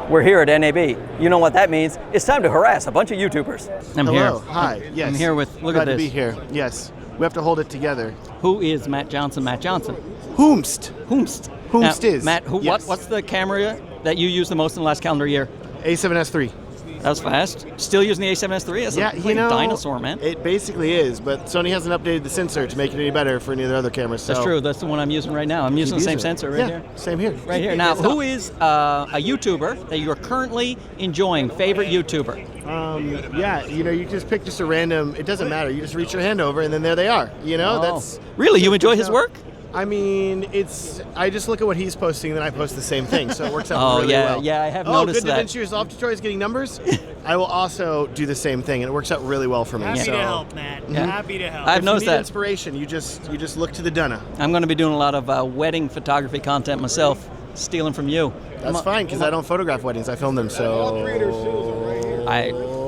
We're here at NAB. You know what that means. It's time to harass a bunch of YouTubers. I'm Hello. here. Hi. Yes. I'm here with, look Glad at this. to be here. Yes. We have to hold it together. Who is Matt Johnson? Matt Johnson. Whomst. Whomst. Whomst Now, is. Matt, Yes. what's the camera that you used the most in the last calendar year? A7S III. That was fast. Still using the A7S III? That's a complete dinosaur, man. It basically is, but Sony hasn't updated the sensor to make it any better for any of their other cameras. So That's true. That's the one I'm using right now. I'm using the same sensor right here. Same here. Right here. Now, who is a YouTuber that you're currently enjoying? Favorite YouTuber? Yeah, you just pick just a random. It doesn't matter. You just reach your hand over, and then there they are. That's really, you enjoy his work? I mean, I just look at what he's posting, and then I post the same thing, so it works out really well. Yeah, I have noticed that. Oh, good DaVinci Resolve tutorials getting numbers. I will also do the same thing, and it works out really well for me. Happy to help, Matt. Yeah. Happy to help. I've noticed if you need that. inspiration, you just look to the Donna. I'm going to be doing a lot of wedding photography content myself, stealing from you. That's fine, because I don't photograph weddings. I film them, so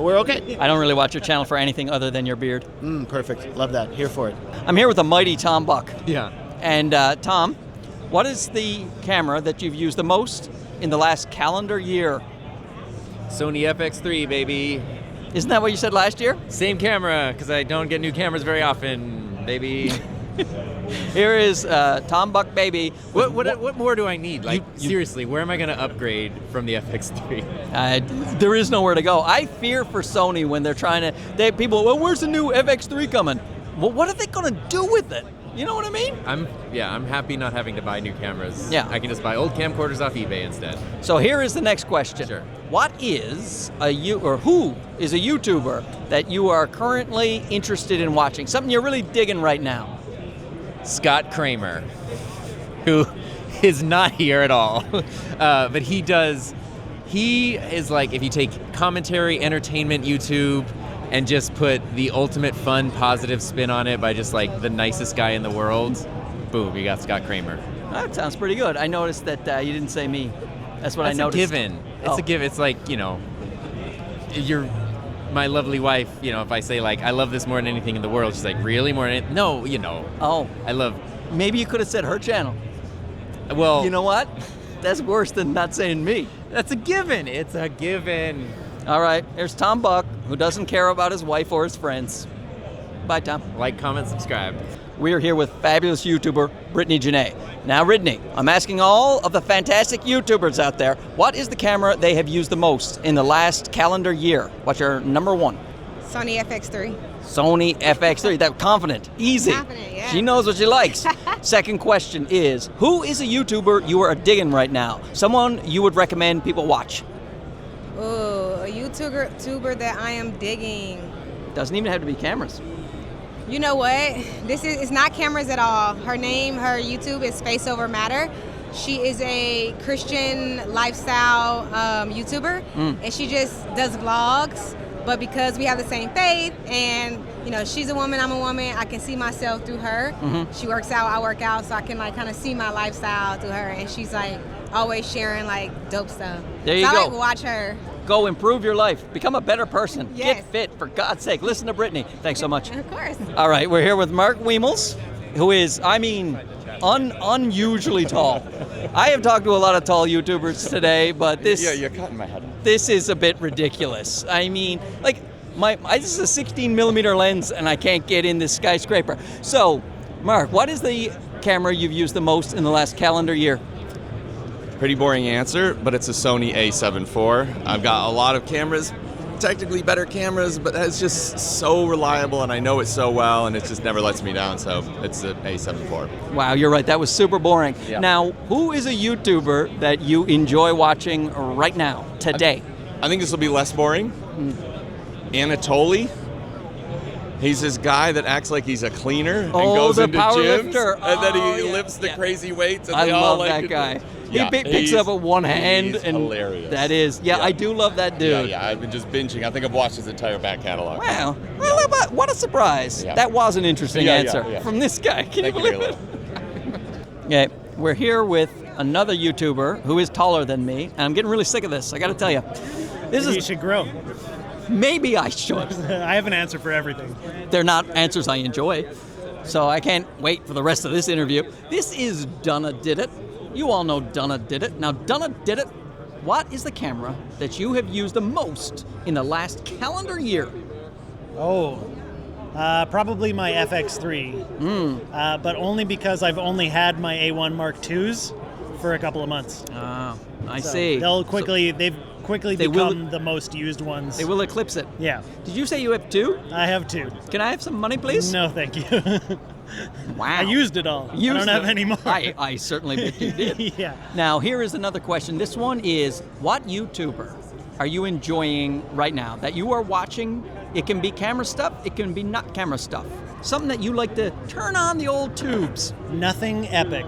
we're okay. I don't really watch your channel for anything other than your beard. Perfect. Love that. Here for it. I'm here with the mighty Tom Buck. Yeah. And Tom, what is the camera that you've used the most in the last calendar year? Sony FX3, baby. Isn't that what you said last year? Same camera, because I don't get new cameras very often, baby. Here is Tom Buck, baby. What more do I need? Like, seriously, where am I going to upgrade from the FX3? There is nowhere to go. I fear for Sony when they're trying to... People, well, where's the new FX3 coming? Well, what are they going to do with it? You know what I mean? I'm happy not having to buy new cameras. Yeah. I can just buy old camcorders off eBay instead. So here is the next question. Sure. What is who is a YouTuber that you are currently interested in watching? Something you're really digging right now? Scott Kramer, who is not here at all, but he is like, if you take commentary, entertainment, YouTube, and just put the ultimate fun, positive spin on it by just like the nicest guy in the world, boom, you got Scott Kramer. That sounds pretty good. I noticed that you didn't say me. That's what I noticed. It's a given. It's a given. It's like, you're my lovely wife, if I say like, I love this more than anything in the world, she's like, really? More than anything? No, Oh. I love... Maybe you could have said her channel. Well... You know what? That's worse than not saying me. That's a given. It's a given. All right, here's Tom Buck, who doesn't care about his wife or his friends. Bye, Tom. Like, comment, subscribe. We are here with fabulous YouTuber, Britney Janae. Now, Britney, I'm asking all of the fantastic YouTubers out there, what is the camera they have used the most in the last calendar year? What's your number one? Sony FX3. Sony FX3. That confident, easy. Confident, yeah. She knows what she likes. Second question is, who is a YouTuber you are digging right now? Someone you would recommend people watch? Ooh, a YouTuber that I am digging. Doesn't even have to be cameras. You know what? It's not cameras at all. Her YouTube is Face Over Matter. She is a Christian lifestyle YouTuber, and she just does vlogs. But because we have the same faith, and she's a woman, I'm a woman, I can see myself through her. Mm-hmm. She works out, I work out, so I can kind of see my lifestyle through her. And she's always sharing dope stuff. There you go. I watch her. Go improve your life. Become a better person. Yes. Get fit, for God's sake. Listen to Britney. Thanks so much. Of course. All right, we're here with Mark Wiemels, who is, unusually tall. I have talked to a lot of tall YouTubers today, but this... Yeah, you're cutting my head. This is a bit ridiculous. This is a 16 millimeter lens, and I can't get in this skyscraper. So, Mark, what is the camera you've used the most in the last calendar year? Pretty boring answer, but it's a Sony A7 IV. I've got a lot of cameras, technically better cameras, but it's just so reliable, and I know it so well, and it just never lets me down, so it's the A7 IV. Wow, you're right. That was super boring. Yeah. Now, who is a YouTuber that you enjoy watching right now, today? I think this will be less boring. Anatoly. He's this guy that acts like he's a cleaner and goes the into power gyms, lifter. and then he lifts the crazy weights. And I they all love that it. guy. Yeah, he picks up with one hand. He's and hilarious. That is. Yeah, I do love that dude. Yeah, I've been just binging. I think I've watched his entire back catalog. Wow. Well, what a surprise. Yeah. That was an interesting answer yeah. from this guy. Can you Thank believe you, it? Okay, we're here with another YouTuber who is taller than me, and I'm getting really sick of this, I gotta tell you. You should grow. Maybe I should. I have an answer for everything. They're not answers I enjoy, so I can't wait for the rest of this interview. This is Donna Did It. You all know Donna Did It. Now, Donna Did It what is the camera that you have used the most in the last calendar year? Probably my FX3. But only because I've only had my A1 Mark IIs for a couple of months. I see. They've quickly become the most used ones. They will eclipse it. Yeah. Did you say you have 2? I have 2. Can I have some money, please? No, thank you. Wow. I used it all. I don't have any more. I certainly bet you did. Yeah. Now, here is another question. This one is, what YouTuber are you enjoying right now that you are watching? It can be camera stuff, it can be not camera stuff. Something that you like to turn on the old tubes. Nothing Epic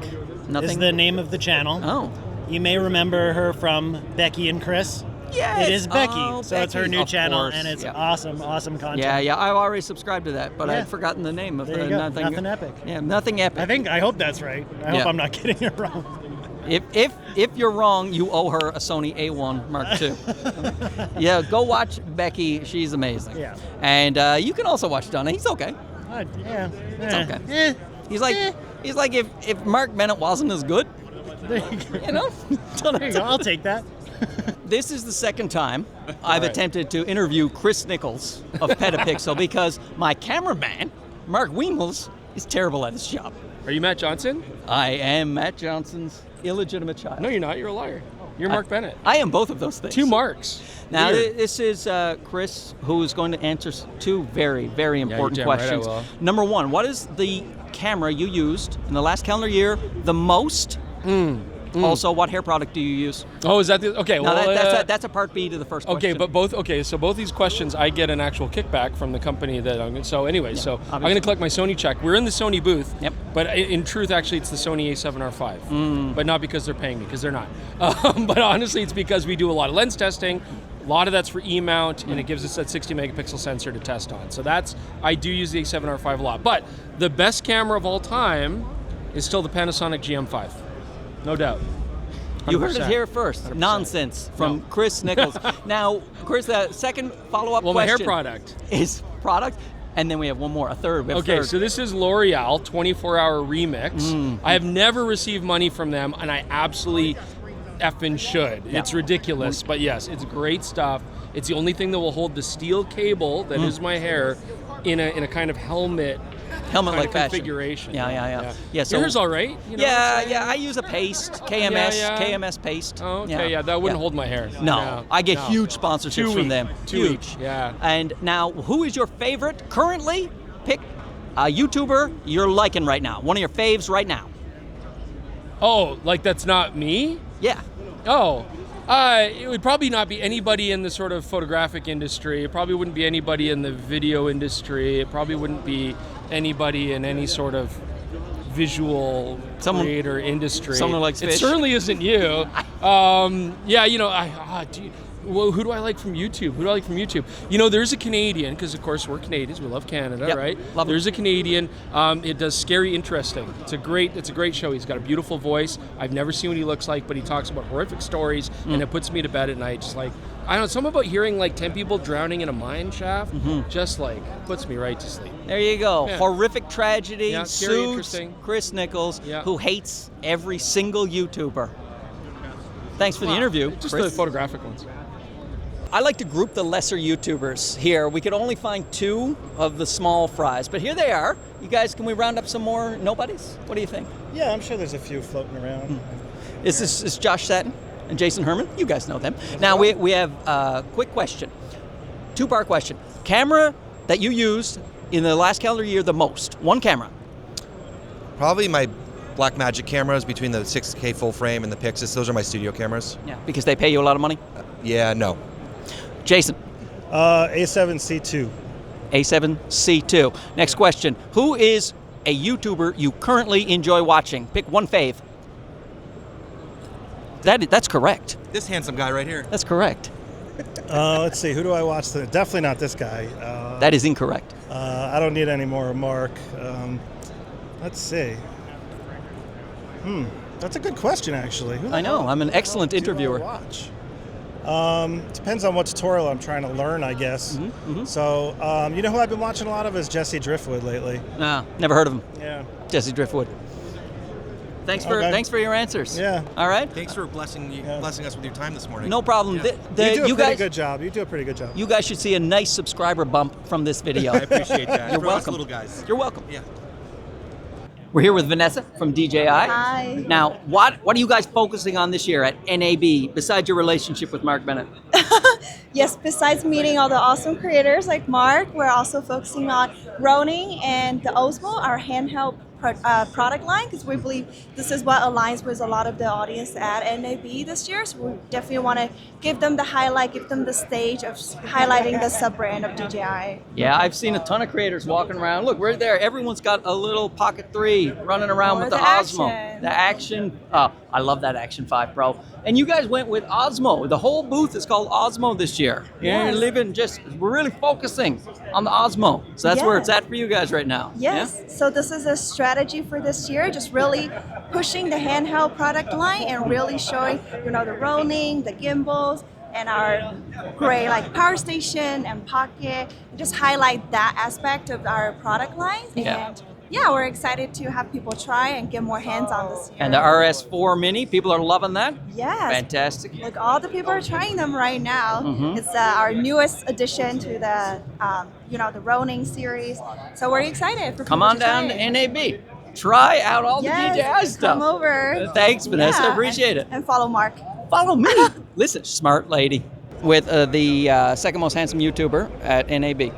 Nothing? is the name of the channel. Oh. You may remember her from Becky and Chris. Yes. It is Becky. Oh, So it's her Becky. new Of channel, course. and it's Yeah. awesome content. Yeah, I've already subscribed to that, but Yeah. I'd forgotten the name of There the you go. Nothing. Nothing Epic. Yeah, Nothing Epic. I hope that's right. I hope I'm not getting it wrong. If you're wrong, you owe her a Sony A1 Mark II. Yeah, go watch Becky. She's amazing. Yeah. And you can also watch Donna. He's okay. Yeah. It's okay. He's like if Mark Bennett wasn't as good, There you go. you know. There you go. I'll take that. This is the second time I've attempted to interview Chris Niccolls of Petapixel because my cameraman, Mark Wiemels, is terrible at his job. Are you Matt Johnson? I am Matt Johnson's illegitimate child. No, you're not. You're a liar. You're Mark Bennett. I am both of those things. 2 marks. Now, Weird. this is Chris, who is going to answer 2 very, very important damn right I questions. will. Number 1, what is the camera you used in the last calendar year the most? Also, what hair product do you use? Oh, is that the okay? Now, Well, that's a part B to the first okay, question. so both these questions, I get an actual kickback from the company that I'm. So anyway, so I'm obviously. going to collect my Sony check. We're in the Sony booth. Yep. But in truth, actually, it's the Sony A7R5. But not because they're paying me, because they're not. But honestly, it's because we do a lot of lens testing. A lot of that's for E-mount, and it gives us that 60 megapixel sensor to test on. So I do use the A7R5 a lot. But the best camera of all time is still the Panasonic GM5. No doubt. You heard it 100%. here first. 100%. Nonsense from Chris Niccolls. Now, Chris, the second follow-up Well, my hair question product. is product, and then we have one more, a third. We have Okay, third. so this is L'Oreal 24-hour remix. I have never received money from them, and I absolutely effing should. Yeah. It's ridiculous, but yes, it's great stuff. It's the only thing that will hold the steel cable that is my hair in a kind of helmet helmet-like fashion. configuration. Yeah, so yours all right? You know what I'm saying? I use a paste, KMS, Yeah. KMS paste. Oh, okay, yeah, that wouldn't hold my hair. No, I get no. huge sponsorships 2 from each. them. 2 huge. each, yeah. And now, who is your favorite currently? Pick a YouTuber you're liking right now. One of your faves right now. Oh, like that's not me? Yeah. Oh, it would probably not be anybody in the sort of photographic industry. It probably wouldn't be anybody in the video industry. It probably wouldn't be anybody in any sort of visual creator industry. Someone who likes it fish. certainly isn't you. Yeah, you know, well, who do I like from YouTube? Who do I like from YouTube? You know, there's a Canadian, because of course we're Canadians. We love Canada, Yep, right? love 'em. There's a Canadian. It does Scary Interesting. It's a great show. He's got a beautiful voice. I've never seen what he looks like, but he talks about horrific stories, and it puts me to bed at night. Just like, I don't know, something about hearing like 10 people drowning in a mine shaft, just like puts me right to sleep. There you go. Yeah. Horrific tragedy Yeah, scary, suits interesting. Chris Niccolls, Yeah. who hates every single YouTuber. Thanks for the interview, Just Chris. the photographic ones. I like to group the lesser YouTubers here. We could only find 2 of the small fries, but here they are. You guys, can we round up some more nobodies? What do you think? Yeah, I'm sure there's a few floating around. This is Josh Satin and Jason Herman. You guys know them. Now we have a quick question. 2-part question. Camera that you used in the last calendar year the most. One camera. Probably my Blackmagic cameras between the 6K full frame and the Pixis. Those are my studio cameras. Yeah. Because they pay you a lot of money? Yeah, no. Jason. A7C2. A7C2. Next question. Who is a YouTuber you currently enjoy watching? Pick one fave. That's correct. This handsome guy right here. That's correct. Let's see, who do I watch? Definitely not this guy. That is incorrect. I don't need any more Mark. Let's see. That's a good question, actually. Who the I know. hell- I'm an excellent who do I interviewer. watch? Depends on what tutorial I'm trying to learn, I guess. So, you know who I've been watching a lot of is Jesse Driftwood lately. Nah, never heard of him. Yeah. Jesse Driftwood. Thanks for your answers. Yeah. All right. Thanks for blessing us with your time this morning. No problem. You do a pretty good job. You do a pretty good job. You guys should see a nice subscriber bump from this video. I appreciate that. You're For us welcome. little guys. You're welcome. Yeah. We're here with Vanessa from DJI. Hi. Now, what are you guys focusing on this year at NAB besides your relationship with Mark Bennett? Yes, besides meeting all the awesome creators like Mark, we're also focusing on Ronin and the Osmo, our handheld product line, because we believe this is what aligns with a lot of the audience at NAB this year. So we definitely want to give them the highlight, give them the stage of highlighting the sub-brand of DJI. Yeah, I've seen a ton of creators walking around. Look, we're there. Everyone's got a little Pocket 3 running around with the Osmo. Action. The Action. Oh, I love that Action 5 Pro. And you guys went with Osmo. The whole booth is called Osmo this year. Yes. We're really focusing on the Osmo. So that's where it's at for you guys right now. Yes, so this is a strategy for this year, just really pushing the handheld product line and really showing, the Ronin, the gimbals, and our great power station and pocket. Just highlight that aspect of our product lines. And we're excited to have people try and get more hands on this year. And the RS4 Mini, people are loving that? Yes. Fantastic. Like all the people are trying them right now. It's our newest addition to the, the Ronin series. So we're excited for Come people on to down try to it. NAB. Try out all the DJI stuff. Come over. Thanks, Vanessa. Appreciate it. And follow Mark. Follow me. Listen, smart lady. With the second most handsome YouTuber at NAB.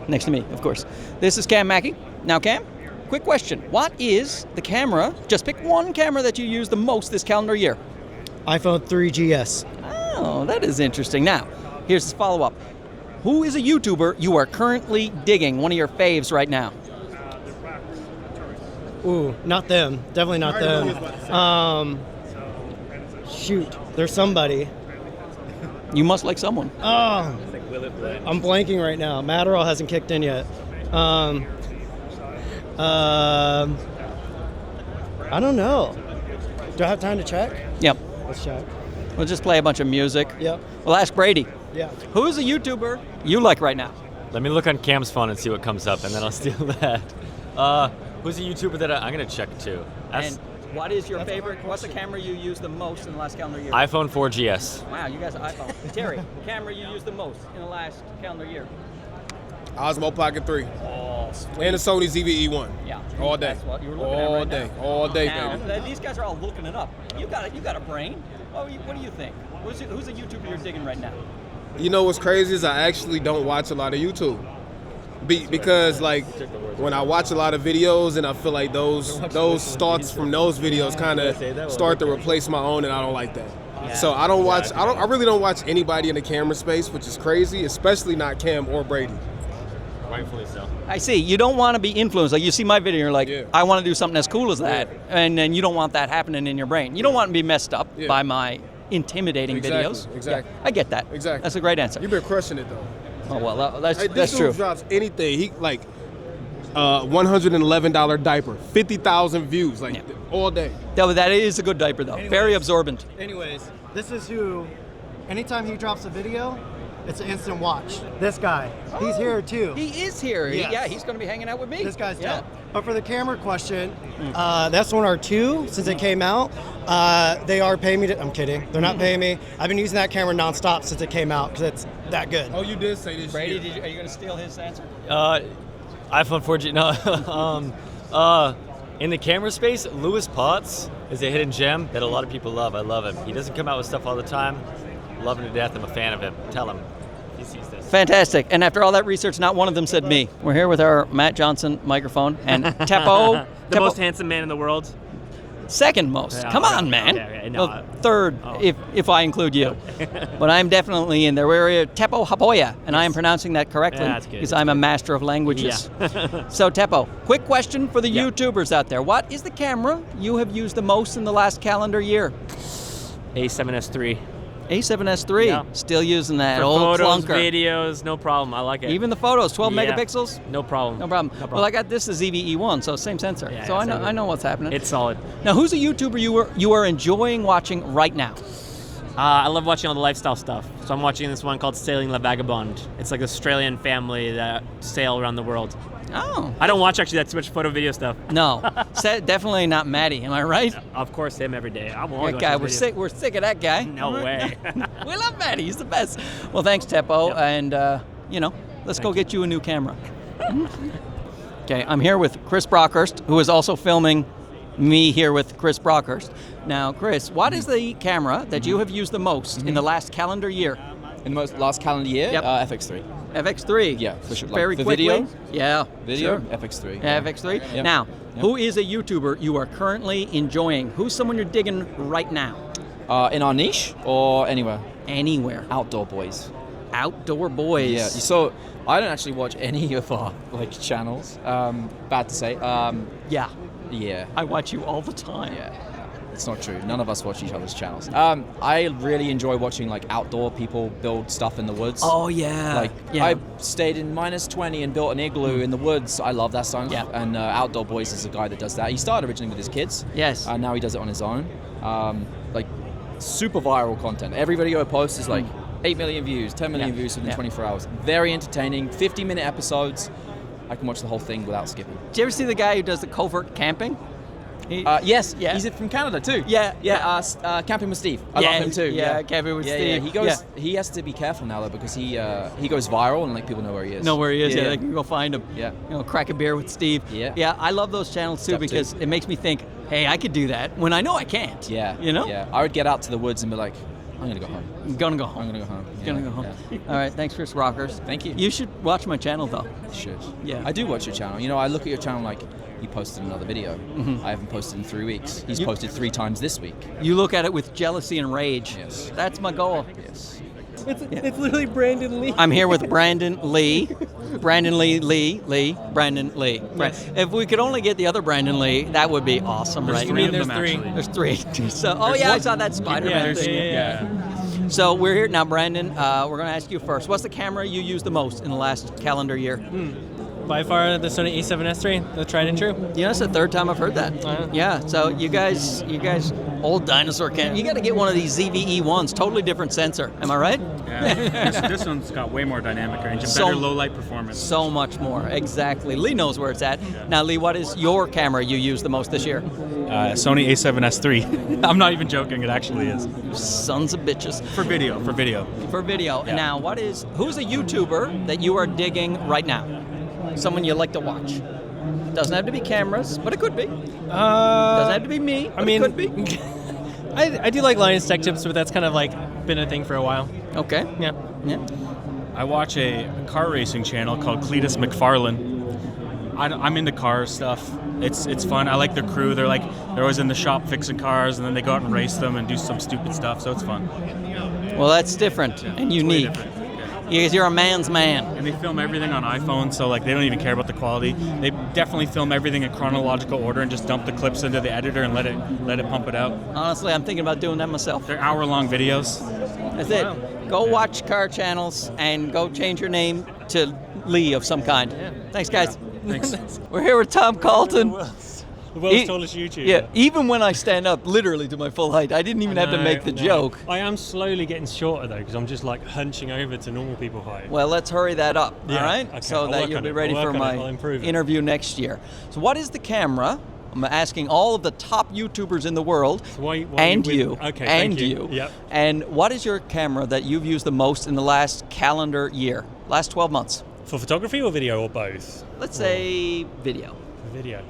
Next to me, of course. This is Cam Mackey. Now, Cam, quick question. What is the camera, just pick one camera that you use the most this calendar year? iPhone 3GS. Oh, that is interesting. Now, here's the follow-up. Who is a YouTuber you are currently digging, one of your faves right now? Ooh, not them. Definitely not them. Shoot, there's somebody. You must like someone. Oh, I'm blanking right now. Matterall hasn't kicked in yet. I don't know. Do I have time to check? Yep. Let's check. We'll just play a bunch of music. Yep. We'll ask Brady. Yeah. Who's a YouTuber you like right now? Let me look on Cam's phone and see what comes up, and then I'll steal that. Who's a YouTuber that I'm going to check too? And what is your favorite? What's the camera you use the most in the last calendar year? iPhone 4GS. Wow, you guys are iPhone. Terry, camera you used the most in the last calendar year? Osmo Pocket 3. Oh, sweet. And the Sony ZVE1. Yeah. All day. That's what you were looking at right now. All day, now, baby. These guys are all looking it up. You got a brain. What do you think? Who's a YouTuber you're digging right now? You know what's crazy is I actually don't watch a lot of YouTube. Because when I watch a lot of videos and I feel like those thoughts from those videos kind of start to replace my own, and I don't like that. Yeah. So I don't watch. I really don't watch anybody in the camera space, which is crazy, especially not Cam or Brady. Rightfully so. I see. You don't want to be influenced. Like you see my video, you're like, I want to do something as cool as that, and then you don't want that happening in your brain. You don't want to be messed up by my intimidating videos. Exactly. Yeah, I get that. Exactly. That's a great answer. You've been crushing it though. Oh well, that's this true. dude drops anything. He $111 diaper, 50,000 views, all day. That is a good diaper though. Very absorbent. Anyways, this is who. Anytime he drops a video, it's an instant watch. This guy, he's here too. He is here. Yes. He's going to be hanging out with me. This guy's dope. But for the camera question, that's one or two since it came out. They are paying me. I'm kidding. They're not paying me. I've been using that camera nonstop since it came out because it's that good. Oh, you did say this. Brady, are you going to steal his answer? iPhone 4G. No. In the camera space, Louis Potts is a hidden gem that a lot of people love. I love him. He doesn't come out with stuff all the time. Love him to death. I'm a fan of him. Tell him. He sees this. Fantastic. And after all that research, not one of them said me. We're here with our Matt Johnson microphone and Teppo. The most handsome man in the world. Second most. Yeah, Come on, man. Okay, no, well, third, if I include you. But I'm definitely in there. We're Teo Haapoja, and I am pronouncing that correctly because I'm a master of languages. Yeah. So, Teppo, quick question for the YouTubers out there. What is the camera you have used the most in the last calendar year? A7S III. A7S III, Yeah. Still using that For old photos, clunker. videos, no problem. I like it. Even the photos, 12 Yeah. megapixels? No problem. No problem. Well, I got this as ZVE1, so same sensor. Yeah, so yeah, I know what's happening. It's solid. Now, who's a YouTuber you are enjoying watching right now? I love watching all the lifestyle stuff. So I'm watching this one called Sailing La Vagabond. It's like an Australian family that sail around the world. Oh. I don't watch actually that too much photo video stuff. No, definitely not Maddie. Am I right? Of course, him every day. I'm always That guy, watching we're sick of that guy. No way. We love Maddie. He's the best. Well, thanks, Teppo, and let's go get you a new camera. Okay, I'm here with Chris Brockhurst, who is also filming me here with Chris Brockhurst. Now, Chris, what is the camera that you have used the most in the last calendar year? In the last calendar year? Yep. FX3. FX3? Yeah, for sure. Very for quickly? video? Yeah. Video? Sure. FX3. FX3? Yep. Now, Yep. who is a YouTuber you are currently enjoying? Who's someone you're digging right now? In our niche or anywhere? Anywhere. Outdoor boys. Outdoor boys. Yeah. So I don't actually watch any of our channels. Bad to say. Yeah. Yeah. I watch you all the time. Yeah. It's not true. None of us watch each other's channels. I really enjoy watching outdoor people build stuff in the woods. Oh yeah. I stayed in -20 and built an igloo in the woods. I love that stuff. Yeah. And Outdoor Boys is a guy that does that. He started originally with his kids. Yes. And now he does it on his own. Super viral content. Every video I post is 8 million views, 10 million views within 24 hours. Very entertaining. 50-minute episodes. I can watch the whole thing without skipping. Do you ever see the guy who does the covert camping? Yes, Yeah. he's from Canada too. Yeah, Camping with Steve. I love him too. Yeah, Camping with Steve. He goes. He has to be careful now though because he goes viral and people know where he is. Know where he is. Yeah, they can go find him. Yeah. Crack a beer with Steve. Yeah. Yeah, I love those channels too Step because two. it makes me think, hey, I could do that when I know I can't. Yeah. Yeah. I would get out to the woods and be like, I'm gonna go home. I'm gonna go home. I'm gonna go home. Gonna go home. All right, thanks, Chris Rockers. Thank you. You should watch my channel though. You should. Yeah. I do watch your channel. I look at your channel you posted another video. I haven't posted in 3 weeks. He's posted 3 times this week. You look at it with jealousy and rage. Yes. That's my goal. Yes. It's literally Brandon Lee. I'm here with Brandon Lee. Brandon Lee. Brandon Lee. Yes. If we could only get the other Brandon Lee, that would be awesome, right? There's three. There's 3. So, I saw that Spider-Man thing. Yeah. So we're here now, Brandon. We're going to ask you first. What's the camera you used the most in the last calendar year? By far, the Sony A7S III, the tried and true. That's the 3rd time I've heard that. Yeah. So you guys, old dinosaur camera. You got to get one of these ZVE ones. Totally different sensor. Am I right? Yeah. this one's got way more dynamic range and better low light performance. So much more. Exactly. Lee knows where it's at. Now, Lee, what is your camera you used the most this year? Sony A7S III. I'm not even joking. It actually is. Sons of bitches. For video. Yeah. Now, who's a YouTuber that you are digging right now? Someone you like to watch. Doesn't have to be cameras, but it could be. Doesn't have to be me, but it could be. I do like Lion's Tech Tips, but that's kind of been a thing for a while. Okay. Yeah. I watch a car racing channel called Cletus McFarlane. I'm into car stuff. It's fun. I like their crew. They're always in the shop fixing cars, and then they go out and race them and do some stupid stuff. So it's fun. Well, that's different and unique. Because you're a man's man. And they film everything on iPhone, so they don't even care about the quality. They definitely film everything in chronological order and just dump the clips into the editor and let it pump it out. Honestly, I'm thinking about doing that myself. They're hour-long videos. That's it. Go watch car channels and go change your name to Lee of some kind. Thanks, guys. Thanks. We're here with Tom Calton. The world's tallest YouTuber. Yeah, even when I stand up literally to my full height, I didn't even have to make the joke. I am slowly getting shorter though, because I'm just hunching over to normal people height. Well, let's hurry that up, all right? Okay, So I'll that work you'll on be it. ready I'll for work on it. my I'll improve it. interview next year. So what is the camera? I'm asking all of the top YouTubers in the world, and you. Yep. And what is your camera that you've used the most in the last calendar year, last 12 months? For photography or video or both? Let's say video. Video.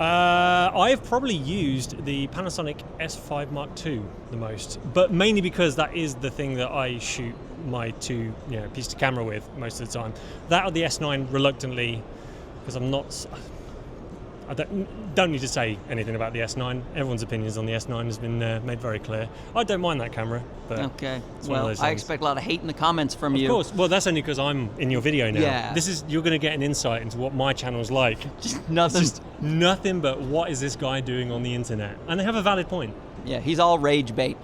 I've probably used the Panasonic S5 Mark II the most, but mainly because that is the thing that I shoot my 2 pieces of camera with most of the time. That or the S9 reluctantly, because I don't need to say anything about the S9. Everyone's opinions on the S9 has been made very clear. I don't mind that camera, but okay. it's one of Well, those I things. expect a lot of hate in the comments from you. Of course. Well, that's only because I'm in your video now. Yeah. You're going to get an insight into what my channel's like. Nothing. It's just nothing but what is this guy doing on the internet? And they have a valid point. Yeah, he's all rage bait.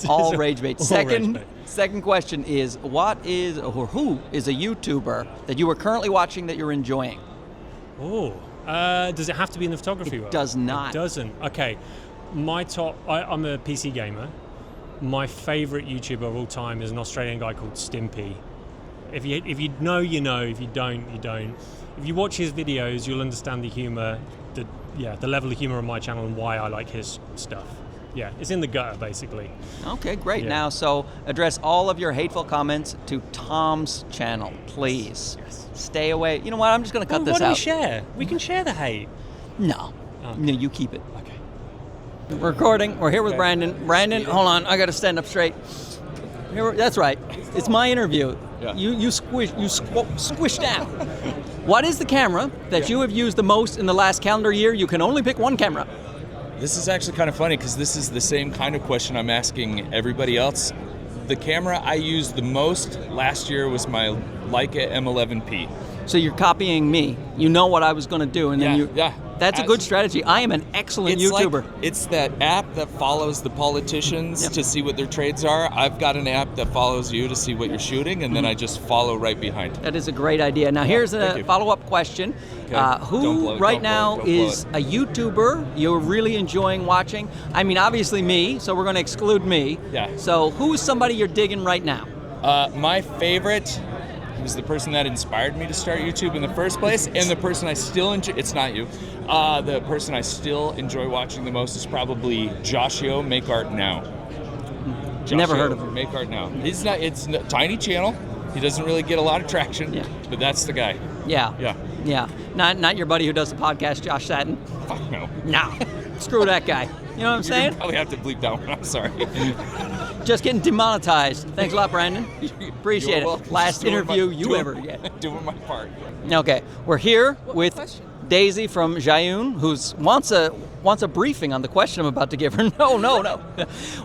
All rage bait. Second question is, who is a YouTuber that you are currently watching that you're enjoying? Oh. Does it have to be in the photography world? It does not. It doesn't. Okay. My top... I'm a PC gamer. My favourite YouTuber of all time is an Australian guy called Stimpy. If you know, you know. If you don't, you don't. If you watch his videos, you'll understand the humor, the level of humor on my channel and why I like his stuff. Yeah, it's in the gutter, basically. Okay, great. Yeah. Now, so address all of your hateful comments to Tom's channel, please. Yes. Stay away. You know what? I'm just going to cut this Why don't out. we share? We can share the hate. No. Okay. No, you keep it. Okay. We're recording. We're here with Brandon. Brandon, hold on. I got to stand up straight. That's right. It's my interview. Yeah. You squish down. What is the camera that you have used the most in the last calendar year? You can only pick one camera. This is actually kind of funny because this is the same kind of question I'm asking everybody else. The camera I used the most last year was my Leica M11P. So you're copying me. You know what I was going to do, and then Yeah. That's a good strategy. I am an excellent YouTuber. It's that app that follows the politicians to see what their trades are. I've got an app that follows you to see what you're shooting, and then I just follow right behind. That is a great idea. Now here's a follow-up question. Okay. Who right now is a YouTuber you're really enjoying watching? I mean, obviously me, so we're going to exclude me. Yeah. So who's somebody you're digging right now? My favorite was the person that inspired me to start YouTube in the first place, and the person I still enjoy. It's not you. The person I still enjoy watching the most is probably Joshio Make Art Now. Never heard of him. Make Art Now. He's not. It's a tiny channel. He doesn't really get a lot of traction. But that's the guy. Yeah. Not your buddy who does the podcast, Josh Satin. Fuck no. No. Screw that guy. You know what I'm saying? You probably have to bleep that one. I'm sorry. Just getting demonetized. Thanks a lot, Brandon. Appreciate it. Last interview you ever get. Doing my part. Okay, we're here with Daisy from Zhiyun, who wants a briefing on the question I'm about to give her. No.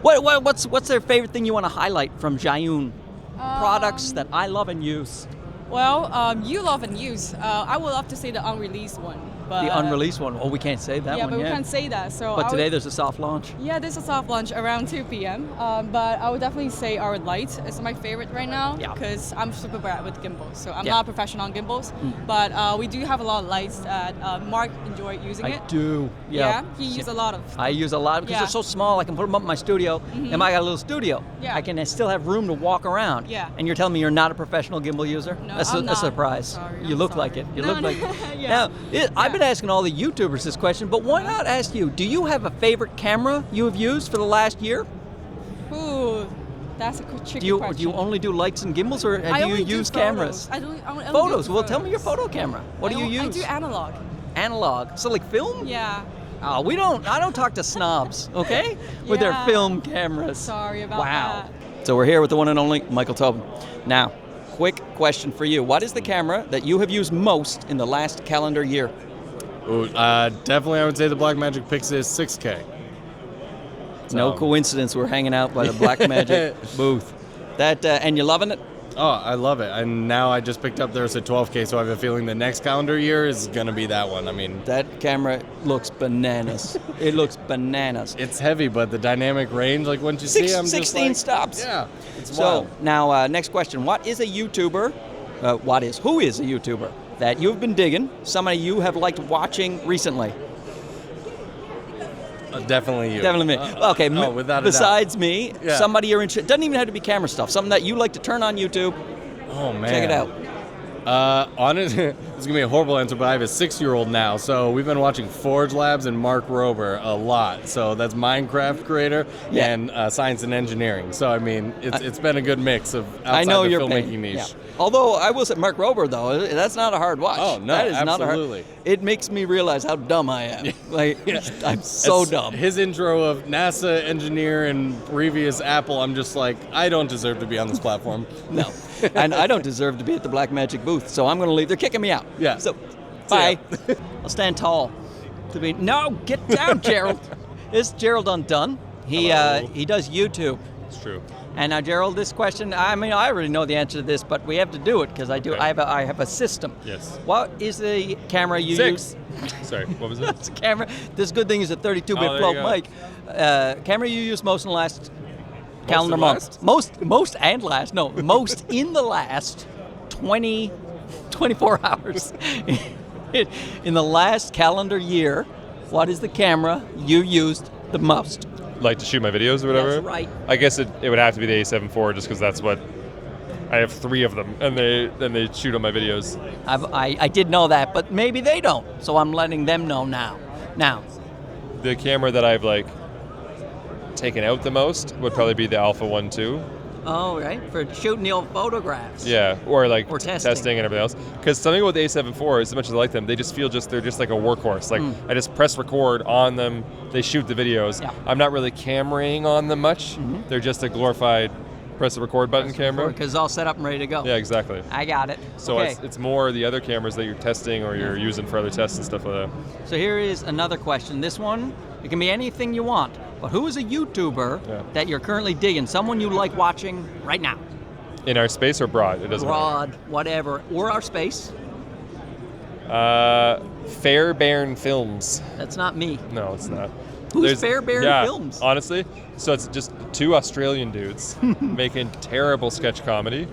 What's their favorite thing you want to highlight from Zhiyun? Products that I love and use. Well, you love and use. I would love to say the unreleased one. But, the unreleased one. Oh, we can't say that one but yet. we can't say that. So but today there's a soft launch. Yeah, there's a soft launch around 2 p.m. But I would definitely say our light is my favorite right now because I'm super bad with gimbals. So I'm not a professional on gimbals, but we do have a lot of lights that Mark enjoyed using it. I do. Yeah, he used a lot of them. I use a lot because they're so small. I can put them up in my studio, and I got a little studio. Yeah. I can still have room to walk around. Yeah. And you're telling me you're not a professional gimbal user? No, That's I'm a surprise. Sorry, you look like it. You look like it. Now, I've been asking all the YouTubers this question, but why not ask you? Do you have a favorite camera you have used for the last year? Ooh, that's a tricky question. Do you only do lights and gimbals, or do you use cameras? I only Photos. do Well, tell me your photo camera. What do you use? I do analog. Analog. So like film? Yeah. Oh, I don't talk to snobs, okay? With their film cameras. Sorry about that. So we're here with the one and only Michael Tobin. Now, quick question for you. What is the camera that you have used most in the last calendar year? Ooh, definitely I would say the Blackmagic Pixis 6K. No coincidence we're hanging out by the Blackmagic booth. And you loving it? Oh, I love it. And now I just picked up there's a 12K, so I have a feeling the next calendar year is going to be that one. I mean, that camera looks bananas. It looks bananas. It's heavy, but the dynamic range, like once you see, I'm 16 just like, stops. Yeah, it's so wild. Now, next question: what is a YouTuber? Who is a YouTuber that you've been digging? Somebody you have liked watching recently? Definitely you. Definitely me. Okay. Without besides me, Yeah. somebody you're interested. Doesn't even have to be camera stuff. Something that you like to turn on YouTube. Oh man. Check it out. Honest, this is gonna be a horrible answer, but I have a 6-year-old now, so we've been watching Forge Labs and Mark Rober a lot. So that's Minecraft creator and science and engineering. So I mean, it's been a good mix of outside I know the you're filmmaking paying. niche. Yeah. Although I will say Mark Rober though, that's not a hard watch. Oh no, that is absolutely. Not a hard. It makes me realize how dumb I am. Like I'm so dumb. His intro of NASA engineer and previous Apple, I'm just like, I don't deserve to be on this platform. No. And I don't deserve to be at the Blackmagic booth, so I'm going to leave. They're kicking me out. Yeah. So, bye. I'll stand tall. No, get down, Gerald. This is Gerald Undone. He does YouTube. It's true. And now, Gerald, this question, I mean, I already know the answer to this, but we have to do it because I have a system. Yes. What is the camera you use? Sorry, what was it? It's a camera. This good thing is a 32-bit float mic. Camera you use most in the last calendar month. Most in the last 24 hours. In the last calendar year, what is the camera you used the most? Like to shoot my videos or whatever? That's right. I guess it would have to be the A7 IV just because that's what I have 3 of them, and they shoot on my videos. I did know that, but maybe they don't, so I'm letting them know now. The camera that I've like taken out the most would probably be the Alpha 1 II. Oh, right, for shooting the old photographs. Yeah, or like Or testing. and everything else. Because something about the A7 IV, as much as I like them, they just feel they're just like a workhorse. Like I just press record on them, they shoot the videos. Yeah. I'm not really cameraing on them much. They're just a glorified press the record button camera. Because it's all set up and ready to go. Yeah, exactly. I got it. So okay. it's more the other cameras that you're testing or you're using for other tests and stuff like that. So here is another question. This one, it can be anything you want, but who is a YouTuber that you're currently digging? Someone you like watching right now? In our space or broad? It doesn't matter. Broad, whatever, or our space. Fairbairn Films. That's not me. No, it's not. Who's Fairbairn Films? Honestly, so it's just 2 Australian dudes making terrible sketch comedy.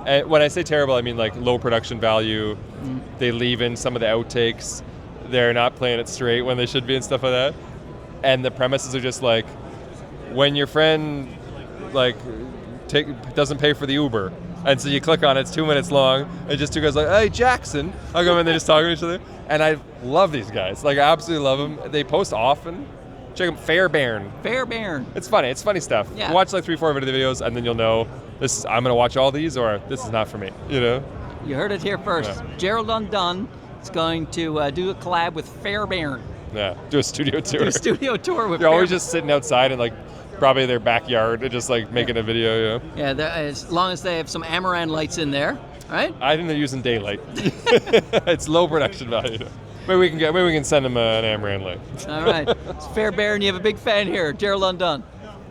And when I say terrible, I mean like low production value. They leave in some of the outtakes. They're not playing it straight when they should be and stuff like that. And the premises are just like, when your friend like doesn't pay for the Uber, and so you click on it, it's 2 minutes long, and just 2 guys like, hey Jackson, I'll go in and they just talking to each other. And I love these guys, like I absolutely love them. They post often. Check them, Fairbairn. It's funny. It's funny stuff. Yeah. Watch like 3-4 minute videos, and then you'll know I'm gonna watch all these, or this is not for me. You know. You heard it here first. Yeah. Gerald Undone is going to do a collab with Fairbairn. Yeah. Do a studio tour. Do a studio tour with. They're always Fairbairn. just sitting outside and like probably their backyard, and just like making a video. Yeah. As long as they have some Amaran lights in there, right? I think they're using daylight. It's low production value. Maybe we can send them an Amaran light. All right. It's Fairbairn. You have a big fan here, Gerald Undone.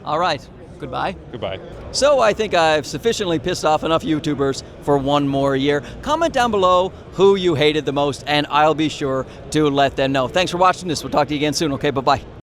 All right. Goodbye. Goodbye. So I think I've sufficiently pissed off enough YouTubers for one more year. Comment down below who you hated the most, and I'll be sure to let them know. Thanks for watching this. We'll talk to you again soon. Okay, bye-bye.